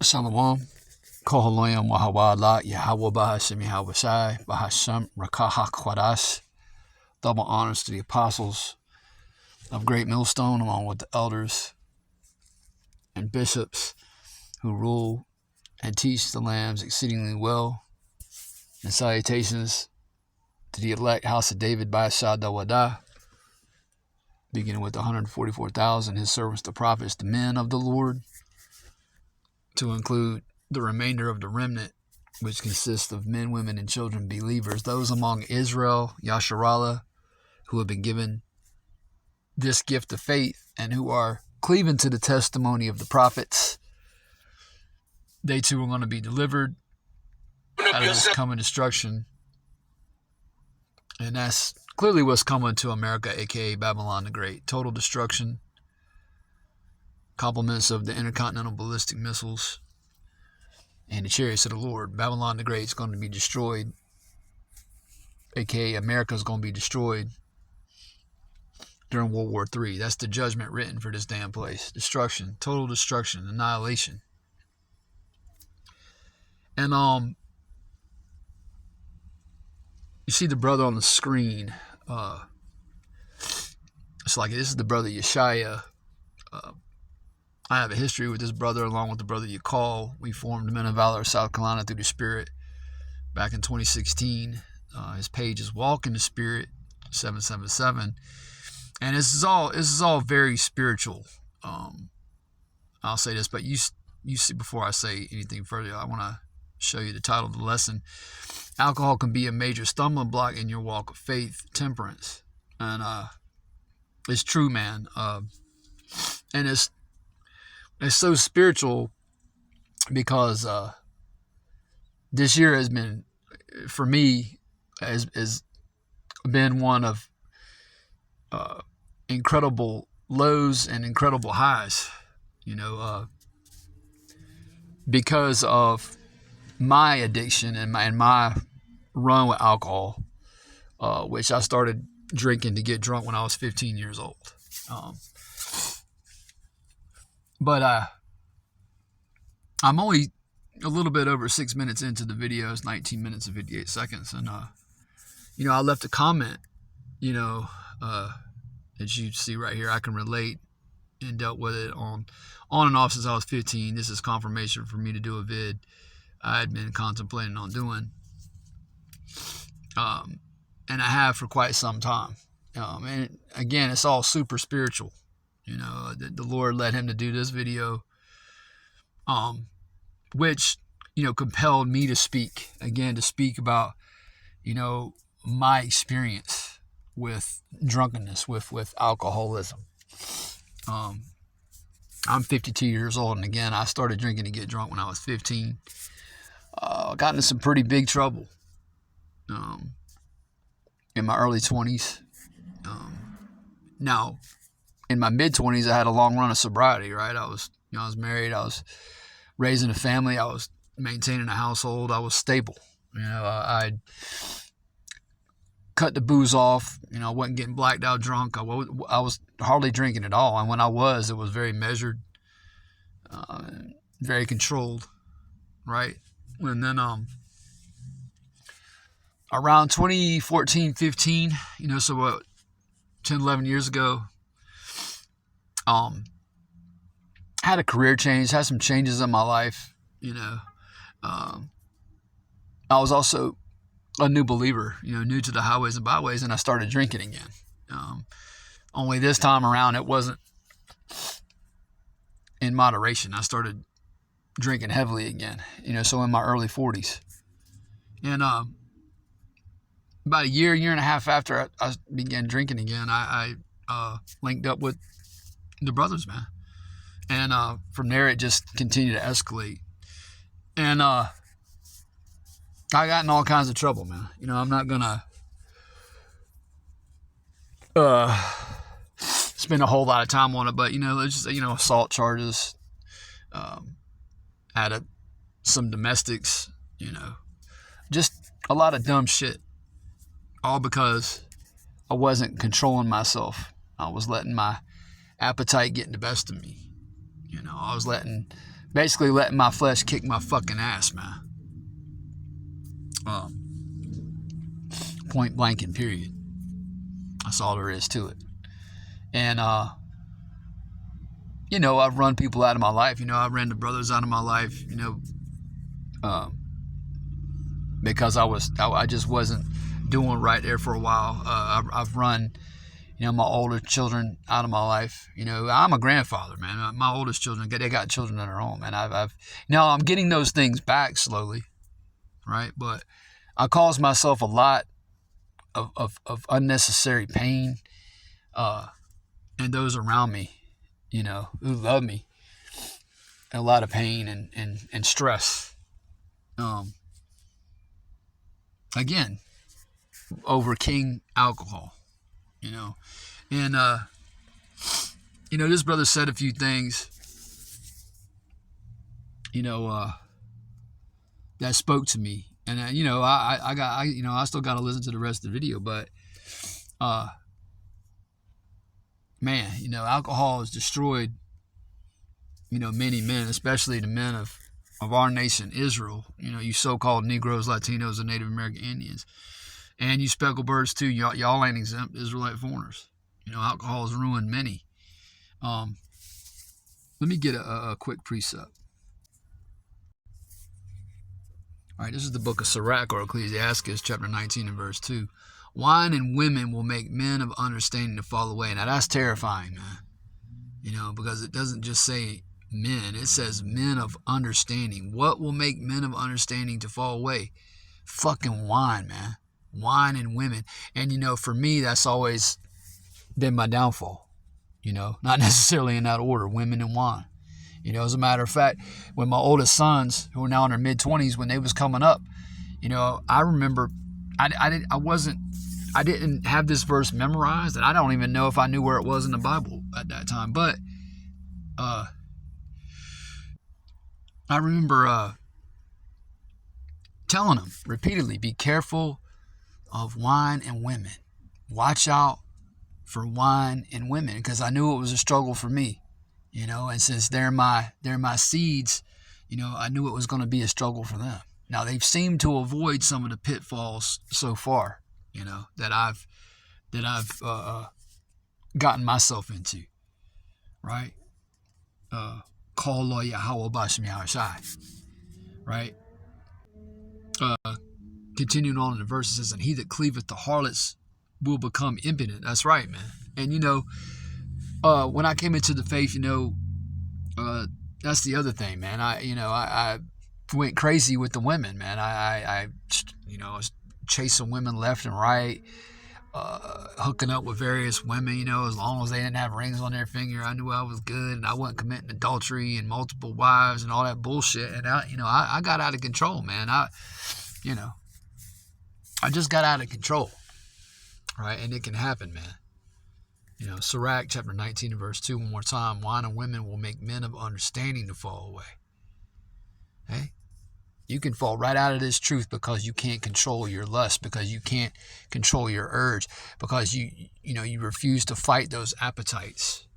Shalom. Kohaloyam Wahawala Yahweh Bahashim Yahweh Shai Bahasham Rakaha Kwadash. Double honors to the apostles of Great Millstone, along with the elders and bishops who rule and teach the lambs exceedingly well. And salutations to the elect house of David by Shadawadah, beginning with the 144,000, his servants, the prophets, the men of the Lord, to include the remainder of the remnant, which consists of men, women, and children, believers, those among Israel, Yasharallah, who have been given this gift of faith and who are cleaving to the testimony of the prophets. They too are going to be delivered out of this coming destruction. And that's clearly what's coming to America, aka Babylon the Great. Total destruction. Compliments of the intercontinental ballistic missiles and the chariots of the Lord. Babylon the Great is going to be destroyed, aka America is going to be destroyed during World War III. That's the judgment written for this damn place. Destruction, total destruction, annihilation. And you see the brother on the screen. It's like, this is the brother Yeshaya. I have a history with this brother, along with the brother Yakal. We formed Men of Valor, South Carolina, through the Spirit back in 2016. His page is Walkinthe SPIRIT777, and this is all very spiritual. I'll say this, but you see, before I say anything further, I want to show you the title of the lesson. Alcohol can be a major stumbling block in your walk of faith, temperance, and it's true, man. And it's so spiritual because this year has been, for me, has been one of incredible lows and incredible highs, because of my addiction and my run with alcohol, which I started drinking to get drunk when I was 15 years old. But I'm only a little bit over 6 minutes into the video. It's 19 minutes and 58 seconds. And, I left a comment, as you see right here. I can relate and dealt with it on and off since I was 15. This is confirmation for me to do a vid I had been contemplating on doing. And I have for quite some time. And again, it's all super spiritual. The Lord led him to do this video, which, compelled me to speak about, my experience with drunkenness, with alcoholism. I'm 52 years old, and again, I started drinking to get drunk when I was 15. Got into some pretty big trouble in my early 20s. Now, in my mid-20s, I had a long run of sobriety, right? I was married. I was raising a family. I was maintaining a household. I was stable. I'd cut the booze off. I wasn't getting blacked out drunk. I was hardly drinking at all. And when I was, it was very measured, very controlled, right? And then around 2014, 15, so what, 10, 11 years ago, had a career change, had some changes in my life, I was also a new believer, new to the highways and byways, and I started drinking again. Only this time around, it wasn't in moderation. I started drinking heavily again, so in my early 40s. And about a year and a half after I began drinking again, I linked up with the brothers, man. And from there, it just continued to escalate. And I got in all kinds of trouble, man. I'm not going to spend a whole lot of time on it, but, let's just, assault charges, had some domestics, just a lot of dumb shit. All because I wasn't controlling myself. I was letting my appetite get the best of me. I was letting basically letting my flesh kick my fucking ass, man. Point blank and period. That's all there is to it. And, you know, I've run people out of my life. You know, I've ran the brothers out of my life, you know, because I just wasn't doing right there for a while. I've run, you know, my older children out of my life. You know, I'm a grandfather, man. My oldest children, they got children of their own, man. Now I'm getting those things back slowly, right? But I caused myself a lot of unnecessary pain, and those around me, you know, who love me, a lot of pain and stress. Again, over king alcohol, you know. And, you know, this brother said a few things, you know, that spoke to me. And, you know, I still got to listen to the rest of the video, but, man, you know, alcohol has destroyed, you know, many men, especially the men of our nation, Israel, you know, you so-called Negroes, Latinos, and Native American Indians. And you speckled birds too. Y'all ain't exempt, Israelite foreigners. You know, alcohol has ruined many. Let me get a quick precept. All right, this is the book of Sirach, or Ecclesiastes, chapter 19 and verse 2. Wine and women will make men of understanding to fall away. Now, that's terrifying, man. You know, because it doesn't just say men. It says men of understanding. What will make men of understanding to fall away? Fucking wine, man. Wine and women. And, you know, for me, that's always been my downfall. You know, not necessarily in that order, women and wine. You know, as a matter of fact, when my oldest sons, who are now in their mid-20s, when they was coming up, you know, I remember I didn't have this verse memorized, and I don't even know if I knew where it was in the Bible at that time. But I remember telling them repeatedly, be careful of wine and women. Watch out for wine and women, because I knew it was a struggle for me. You know, and since they're my seeds, you know, I knew it was going to be a struggle for them. Now, they've seemed to avoid some of the pitfalls so far, you know, that I've gotten myself into, right? Call law Yahweh Bashmi Hashai, right? Continuing on in the verse, it says, and he that cleaveth to harlots will become impotent. That's right, man. And, you know, when I came into the faith, you know, that's the other thing, man. I went crazy with the women, man. I was chasing women left and right, hooking up with various women, you know, as long as they didn't have rings on their finger, I knew I was good, and I wasn't committing adultery and multiple wives and all that bullshit. And I got out of control, man. I just got out of control, right? And it can happen, man. You know, Sirach chapter 19 and verse 2, one more time. Wine and women will make men of understanding to fall away. Hey? You can fall right out of this truth because you can't control your lust, because you can't control your urge, because you refuse to fight those appetites,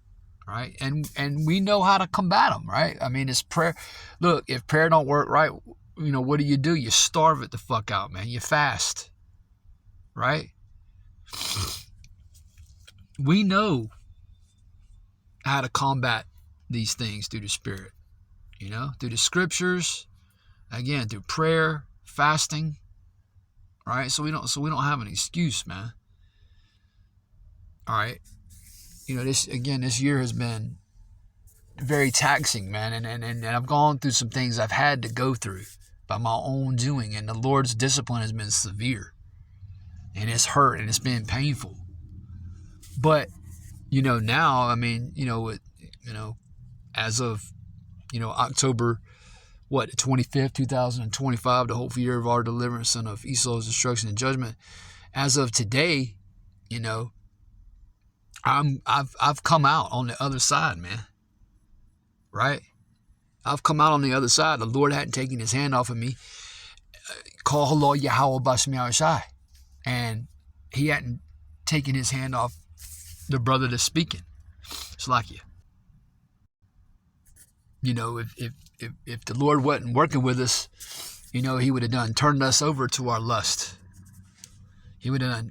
right? And we know how to combat them, right? I mean, it's prayer. Look, if prayer don't work right, you know, what do? You starve it the fuck out, man. You fast, right? We know how to combat these things through the Spirit, you know, through the scriptures, again, through prayer, fasting, right? So we don't have an excuse, man. All right. You know, this year has been very taxing, man. And I've gone through some things I've had to go through by my own doing. And the Lord's discipline has been severe. And it's hurt and it's been painful. But, you know, now, I mean, as of, October, the 25th, 2025, the hopeful year of our deliverance and of Esau's destruction and judgment. As of today, you know, I've come out on the other side, man. Right? I've come out on the other side. The Lord hadn't taken his hand off of me. Call hello Yahweh Bashmi Hashai. And he hadn't taken his hand off the brother that's speaking. It's like you. You know, if the Lord wasn't working with us, you know, he would have turned us over to our lust. He would have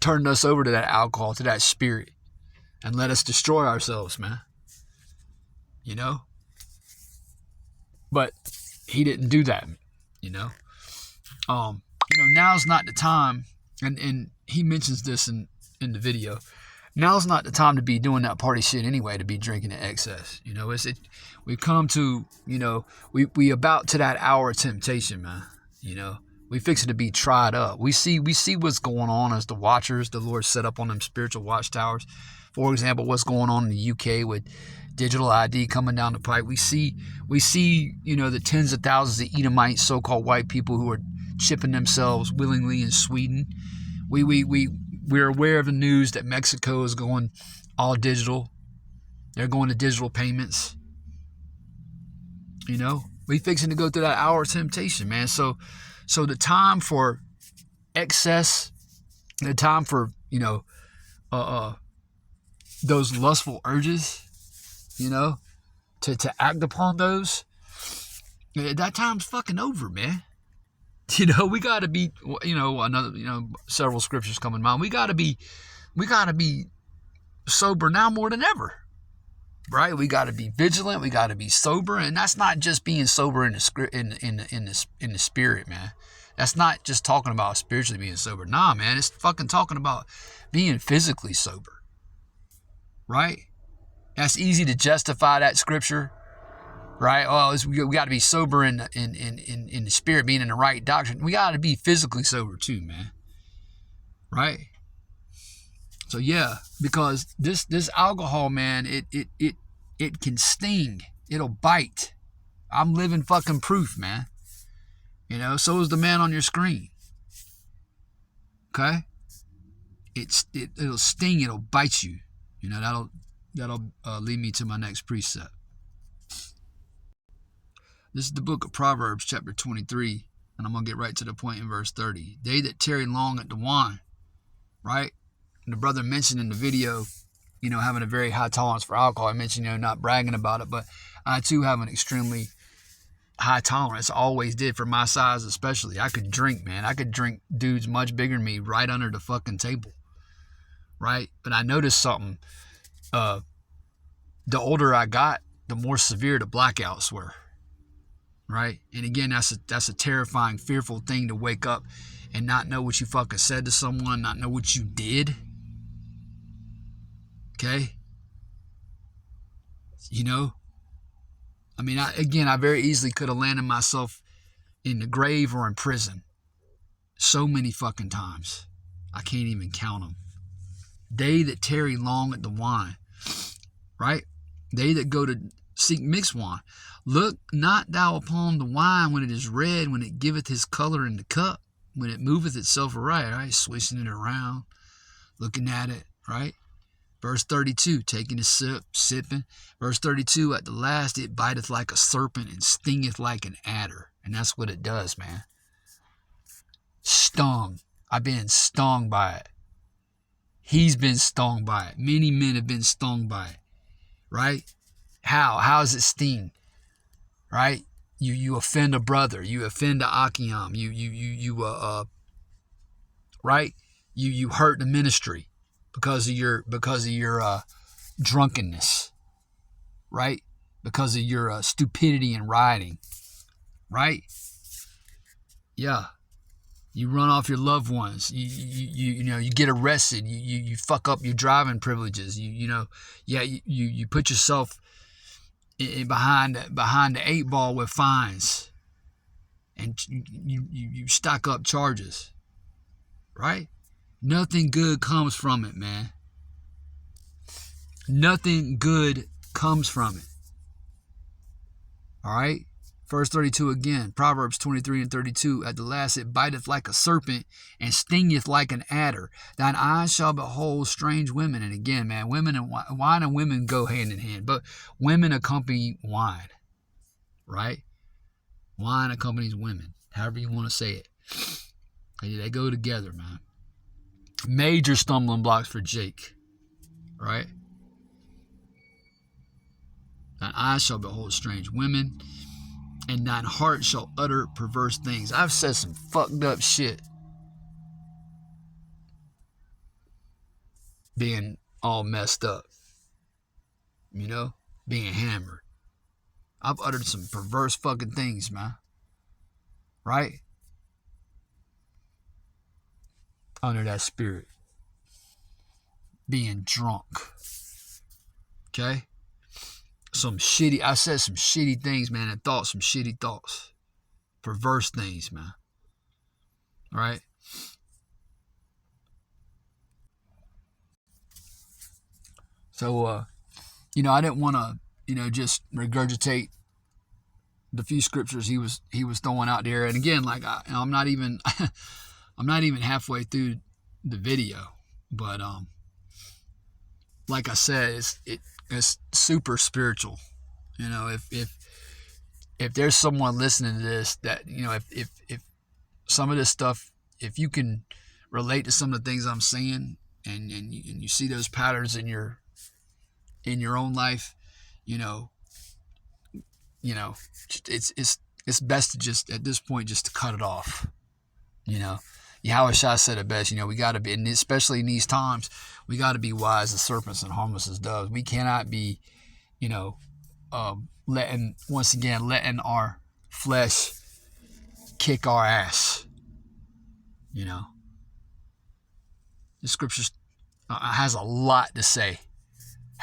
turned us over to that alcohol, to that spirit, and let us destroy ourselves, man. You know? But he didn't do that, you know? Now's not the time, and he mentions this in the video. Now's not the time to be doing that party shit anyway, to be drinking in excess. You know, we've come to, you know, we about to that hour of temptation, man. You know, we fixing to be tried up. We see what's going on as the watchers the Lord set up on them spiritual watchtowers. For example, what's going on in the UK with digital ID coming down the pipe. We see, you know, the tens of thousands of Edomites, so-called white people who are chipping themselves willingly in Sweden. We're aware of the news that Mexico is going all digital. They're going to digital payments. You know, we fixing to go through that hour of temptation, man. So the time for excess, the time for, you know, those lustful urges, you know, to act upon those, that time's fucking over, man. You know, we got to be, you know, several scriptures come in mind. We got to be sober now more than ever, right? We got to be vigilant. We got to be sober, and that's not just being sober in the spirit, man. That's not just talking about spiritually being sober. Nah, man, it's fucking talking about being physically sober, right? That's easy to justify that scripture. Right? Oh, we got to be sober in the spirit, being in the right doctrine. We got to be physically sober too, man. Right? So yeah, because this alcohol, man, it can sting. It'll bite. I'm living fucking proof, man. You know, so is the man on your screen. Okay? It'll sting. It'll bite you. You know, that'll lead me to my next precept. This is the book of Proverbs, chapter 23, and I'm going to get right to the point in verse 30. They that tarry long at the wine, right? And the brother mentioned in the video, you know, having a very high tolerance for alcohol. I mentioned, you know, not bragging about it, but I too have an extremely high tolerance. I always did, for my size especially. I could drink, man. I could drink dudes much bigger than me right under the fucking table, right? But I noticed something. The older I got, the more severe the blackouts were. Right? And again, that's a terrifying, fearful thing, to wake up and not know what you fucking said to someone, not know what you did. Okay? You know? I mean, I very easily could have landed myself in the grave or in prison. So many fucking times. I can't even count them. They that tarry long at the wine. Right? They that go to seek mixed wine. Look not thou upon the wine when it is red, when it giveth his color in the cup, when it moveth itself aright, right? Swishing it around, looking at it, right? Verse 32, taking a sip, sipping. Verse 32, at the last it biteth like a serpent and stingeth like an adder. And that's what it does, man. Stung. I've been stung by it. He's been stung by it. Many men have been stung by it, right? How? How does it sting? Right? You offend a brother. You offend the Akiam. Right? You hurt the ministry because of your drunkenness. Right? Because of your stupidity in rioting. Right? Yeah. You run off your loved ones. You know, you get arrested. You fuck up your driving privileges. You put yourself behind the 8 ball with fines, and you stack up charges, right? Nothing good comes from it, man. Nothing good comes from it. All right? Verse 32 again, Proverbs 23 and 32, at the last it biteth like a serpent and stingeth like an adder. Thine eyes shall behold strange women. And again, man, wine and women go hand in hand, but women accompany wine, right? Wine accompanies women, however you want to say it. They go together, man. Major stumbling blocks for Jake, right? Thine eyes shall behold strange women, and thine heart shall utter perverse things. I've said some fucked up shit, being all messed up, you know, being hammered. I've uttered some perverse fucking things, man. Right? Under that spirit. Being drunk. Okay? I said some shitty things, man, and thought some shitty thoughts. Perverse things, man. Right? So, I didn't want to, just regurgitate the few scriptures he was throwing out there. And again, like I'm not even I'm not even halfway through the video, but like I said, it's super spiritual. If there's someone listening to this that, if some of this stuff, if you can relate to some of the things I'm saying, and you see those patterns in your own life, it's best to just, at this point, just to cut it off. Yahushua said it best. We got to be, and especially in these times, we got to be wise as serpents and harmless as doves. We cannot be, letting our flesh kick our ass. The scriptures has a lot to say.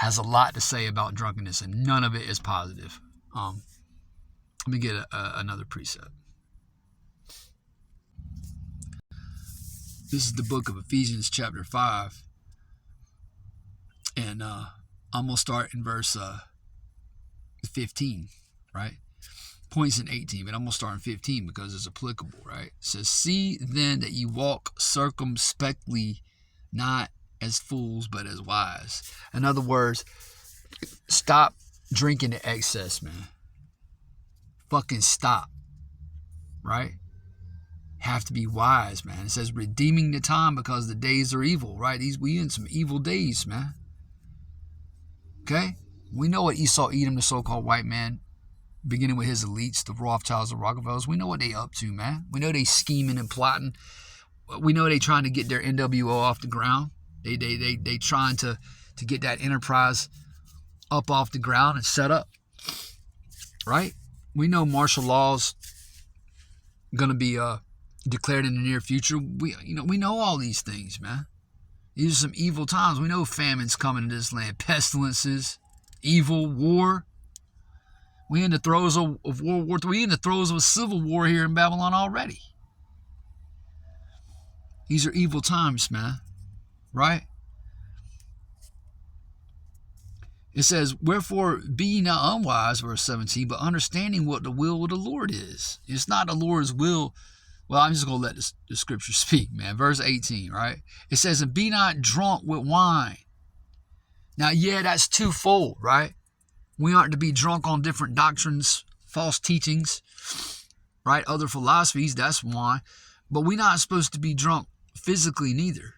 About drunkenness, and none of it is positive. Let me get another precept. This is the book of Ephesians chapter 5. And I'm going to start in verse 15, right? Points in 18, but I'm going to start in 15 because it's applicable, right? It says, see then that you walk circumspectly, not as fools, but as wise. In other words, stop drinking to excess, man. Fucking stop. Right? Have to be wise, man. It says redeeming the time because the days are evil, right? We in some evil days, man. Okay? We know what Esau Edom, the so-called white man, beginning with his elites, the Rothschilds, the Rockefellers, we know what they up to, man. We know they scheming and plotting. We know they trying to get their NWO off the ground. They trying to get that enterprise up off the ground and set up. Right? We know martial law's gonna be declared in the near future. We know all these things, man. These are some evil times. We know famine's coming to this land, pestilences, evil, war. We in the throes of World War III. We in the throes of a civil war here in Babylon already. These are evil times, man. Right? It says, wherefore be ye not unwise, verse 17, but understanding what the will of the Lord is. It's not the Lord's will. Well, I'm just going to let the scripture speak, man. Verse 18, right? It says, and be not drunk with wine. Now, yeah, that's twofold, right? We aren't to be drunk on different doctrines, false teachings, right? Other philosophies, that's wine. But we're not supposed to be drunk physically neither.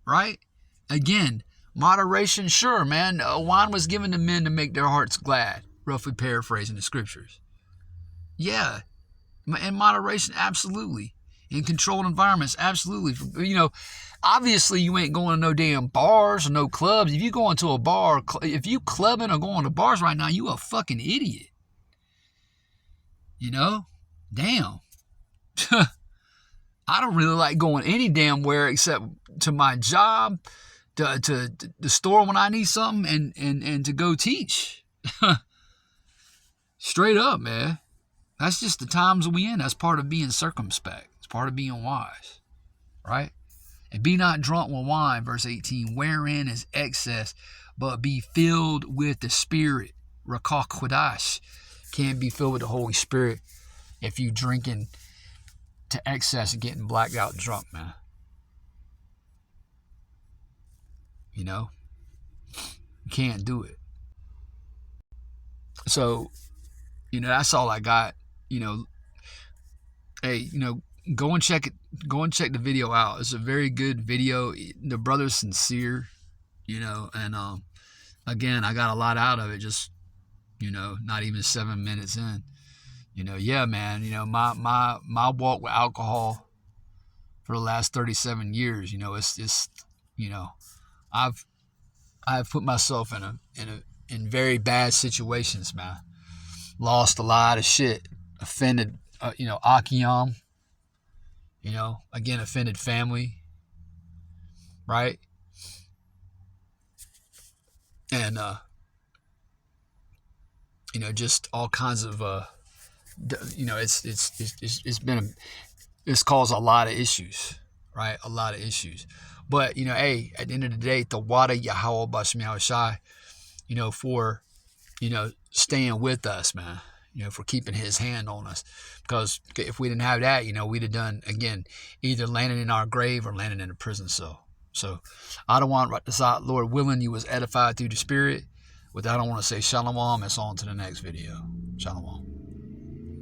Right? Again, moderation, sure, man. Wine was given to men to make their hearts glad, roughly paraphrasing the scriptures. Yeah. In moderation, absolutely. In controlled environments, absolutely. Obviously you ain't going to no damn bars or no clubs. If you go into a bar, if you clubbing or going to bars right now, you a fucking idiot. Damn. I don't really like going any damn where except to my job, to the store when I need something, and to go teach. Straight up, man. That's just the times we in. That's part of being circumspect. It's part of being wise. Right? And be not drunk with wine, verse 18, wherein is excess, but be filled with the Spirit. Rakah Kodash. Can't be filled with the Holy Spirit if you drinking to excess and getting blacked out drunk, man. You can't do it. So, that's all I got. Hey, go and check it. Go and check the video out. It's a very good video. The brother's sincere, and again, I got a lot out of it. Just, not even 7 minutes in. Yeah, man. My walk with alcohol for the last 37 years. It's I've put myself in very bad situations, man. Lost a lot of shit. Offended, Akiyam. Again, offended family, right? And just all kinds of it's caused a lot of issues, right? A lot of issues. But hey, at the end of the day, the water Yahweh Bashmi Shai, for staying with us, man. For keeping his hand on us. Because if we didn't have that, we'd have done, again, either landing in our grave or landing in a prison cell. So I don't want this out. Lord willing, you was edified through the Spirit. With that, I don't want to say shalom. It's on to the next video. Shalom.